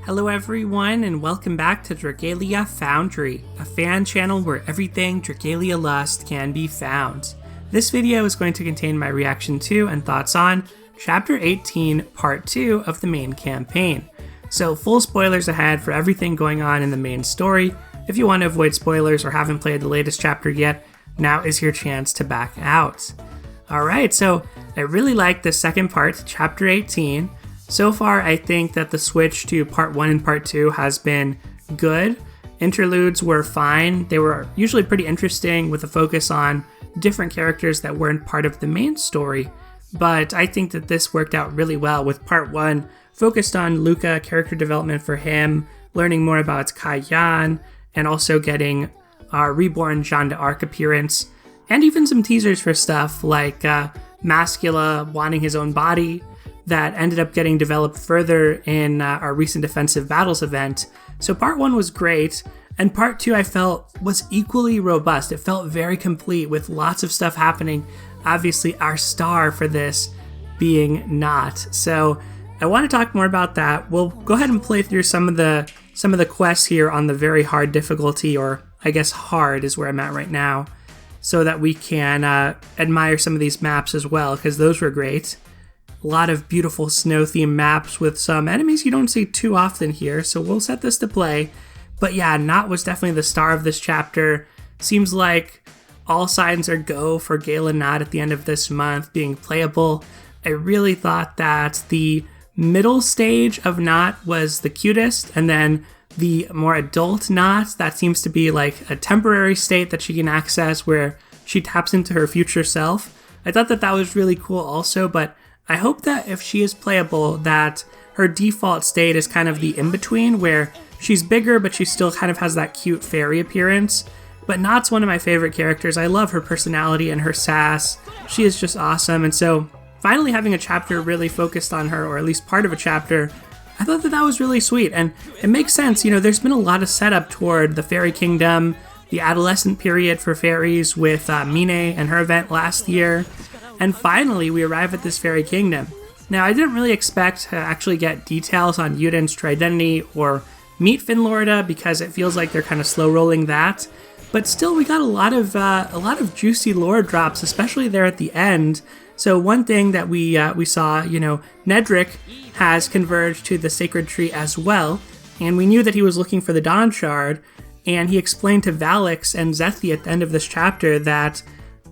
Hello everyone, and welcome back to Dragalia Foundry, a fan channel where everything Dragalia Lust can be found. This video is going to contain my reaction to and thoughts on Chapter 18, Part 2 of the main campaign. So full spoilers ahead for everything going on in the main story. If you want to avoid spoilers or haven't played the latest chapter yet, now is your chance to back out. Alright, so I really like the second part, Chapter 18. So far, I think that the switch to Part 1 and Part 2 has been good. Interludes were fine. They were usually pretty interesting with a focus on different characters that weren't part of the main story. But I think that this worked out really well with Part 1, focused on Luca, character development for him, learning more about Kayan, and also getting our reborn Jeanne d'Arc appearance, and even some teasers for stuff like Mascula wanting his own body, that ended up getting developed further in our recent Defensive Battles event. So Part 1 was great, and Part 2 I felt was equally robust. It felt very complete with lots of stuff happening. Obviously our star for this being Nott. So I want to talk more about that. We'll go ahead and play through some of the quests here on the very hard difficulty, or I guess hard is where I'm at right now, so that we can admire some of these maps as well, because those were great. A lot of beautiful snow-themed maps with some enemies you don't see too often here, so we'll set this to play. But yeah, Nott was definitely the star of this chapter. Seems like all signs are go for Gala Nott at the end of this month being playable. I really thought that the middle stage of Nott was the cutest, and then the more adult Nott, that seems to be like a temporary state that she can access where she taps into her future self. I thought that was really cool also, but I hope that if she is playable, that her default state is kind of the in-between, where she's bigger, but she still kind of has that cute fairy appearance. But Nott's one of my favorite characters. I love her personality and her sass. She is just awesome. And so finally having a chapter really focused on her, or at least part of a chapter, I thought that was really sweet. And it makes sense. You know, there's been a lot of setup toward the Fairy Kingdom, the adolescent period for fairies with Mine and her event last year. And finally, we arrive at this Fairy Kingdom. Now, I didn't really expect to actually get details on Yuden's true identity or meet Finlorda, because it feels like they're kind of slow rolling that. But still, we got a lot of juicy lore drops, especially there at the end. So one thing that we saw, you know, Nedrick has converged to the Sacred Tree as well, and we knew that he was looking for the Dawn Shard, and he explained to Valix and Zethi at the end of this chapter that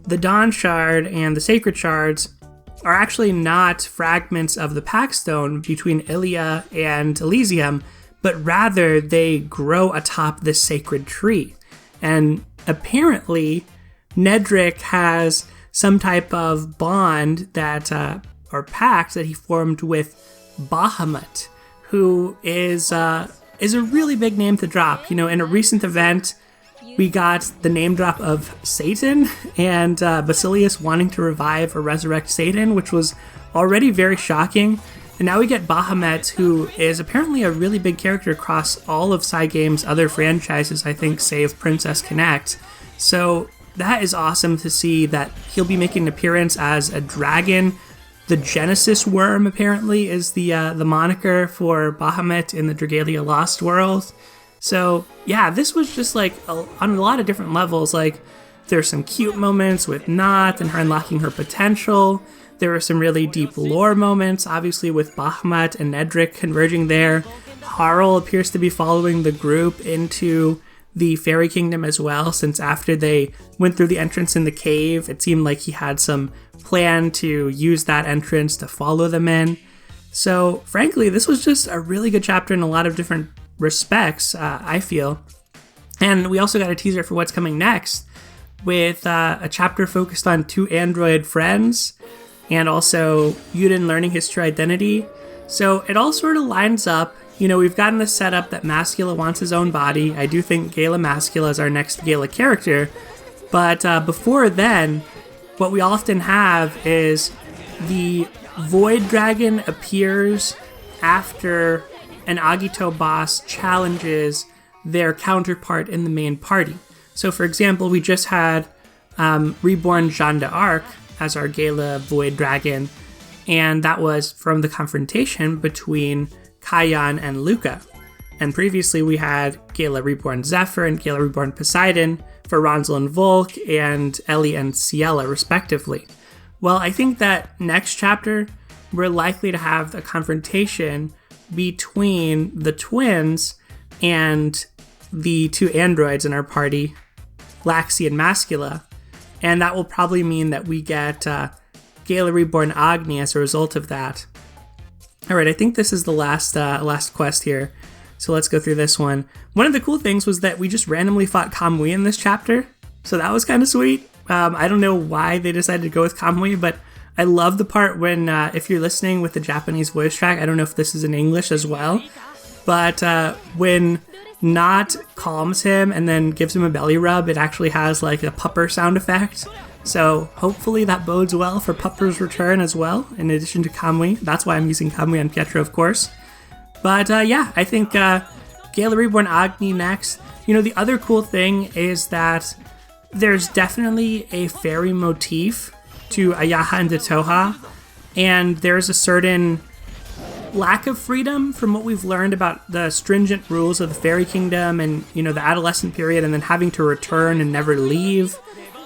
the Dawn Shard and the Sacred Shards are actually not fragments of the Pact Stone between Ilia and Elysium, but rather they grow atop this sacred tree. And apparently, Nedrick has some type of bond that, or pact that he formed with Bahamut, who is a really big name to drop. You know, in a recent event, we got the name drop of Satan and Basilius wanting to revive or resurrect Satan, which was already very shocking. And now we get Bahamut, who is apparently a really big character across all of Cygames' other franchises, I think, save Princess Connect. So that is awesome to see that he'll be making an appearance as a dragon. The Genesis Worm, apparently, is the moniker for Bahamut in the Dragalia Lost world. So yeah, this was just like on a lot of different levels. Like, there's some cute moments with Nott and her unlocking her potential. There were some really deep lore moments, obviously with Bahamut and Nedrick converging there. Harl appears to be following the group into the Fairy Kingdom as well, since after they went through the entrance in the cave, it seemed like he had some plan to use that entrance to follow them in. So frankly, this was just a really good chapter in a lot of different respects, I feel. And we also got a teaser for what's coming next, with a chapter focused on 2 android friends, and also Yuden learning his true identity. So it all sort of lines up. You know, we've gotten the setup that Mascula wants his own body. I do think Gala Mascula is our next Gala character. But before then, what we often have is the Void Dragon appears after an Agito boss challenges their counterpart in the main party. So for example, we just had reborn Jeanne d'Arc as our Gala Void Dragon, and that was from the confrontation between Kayan and Luca. And previously we had Gala Reborn Zephyr and Gala Reborn Poseidon for Ronzel and Volk and Ellie and Ciela, respectively. Well, I think that next chapter, we're likely to have a confrontation between the twins and the two androids in our party, Laxi and Mascula, and that will probably mean that we get Gala Reborn Agni as a result of that. Alright, I think this is the last quest here, so let's go through this one. One of the cool things was that we just randomly fought Kamui in this chapter, so that was kind of sweet. I don't know why they decided to go with Kamui, but I love the part when, if you're listening with the Japanese voice track, I don't know if this is in English as well, but when Nott calms him and then gives him a belly rub, it actually has like a pupper sound effect. So hopefully that bodes well for Pupper's return as well, in addition to Kamui. That's why I'm using Kamui on Pietro, of course. But yeah, I think Gala Reborn Agni next. You know, the other cool thing is that there's definitely a fairy motif to Ayaha and Detoha, and there's a certain lack of freedom from what we've learned about the stringent rules of the fairy kingdom and, you know, the adolescent period, and then having to return and never leave.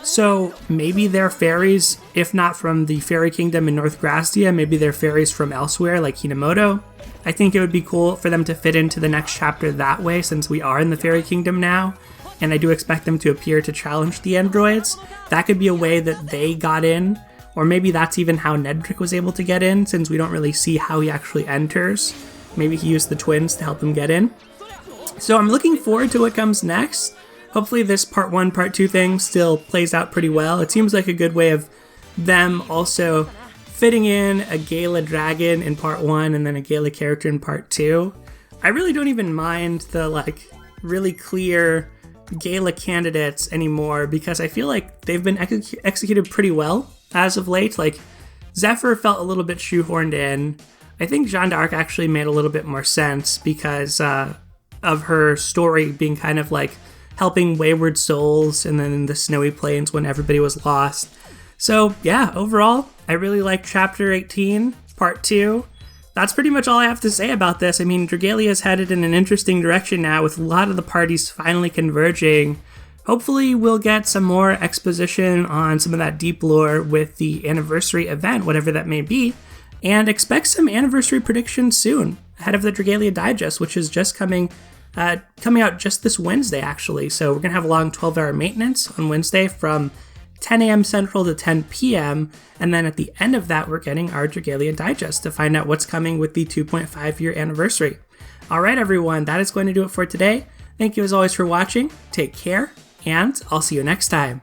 So maybe they're fairies, if not from the fairy kingdom in North Grazdia, maybe they're fairies from elsewhere, like Hinamoto. I think it would be cool for them to fit into the next chapter that way, since we are in the fairy kingdom now, and I do expect them to appear to challenge the androids. That could be a way that they got in, or maybe that's even how Nedrick was able to get in, since we don't really see how he actually enters. Maybe he used the twins to help him get in. So I'm looking forward to what comes next. Hopefully this part 1, part 2 thing still plays out pretty well. It seems like a good way of them also fitting in a Gala dragon in part 1 and then a Gala character in part 2. I really don't even mind the like really clear Gala candidates anymore, because I feel like they've been executed pretty well as of late. Like Zephyr felt a little bit shoehorned in. I think Jeanne d'Arc actually made a little bit more sense because of her story being kind of like helping wayward souls and then in the snowy plains when everybody was lost. So yeah, overall, I really like chapter 18, part 2. That's pretty much all I have to say about this. I mean, Dragalia is headed in an interesting direction now, with a lot of the parties finally converging. Hopefully we'll get some more exposition on some of that deep lore with the anniversary event, whatever that may be, and expect some anniversary predictions soon, ahead of the Dragalia Digest, which is just coming out just this Wednesday, actually. So we're going to have a long 12-hour maintenance on Wednesday from 10 a.m. Central to 10 p.m. And then at the end of that, we're getting our Dragalia Digest to find out what's coming with the 2.5-year anniversary. All right, everyone, that is going to do it for today. Thank you as always for watching. Take care, and I'll see you next time.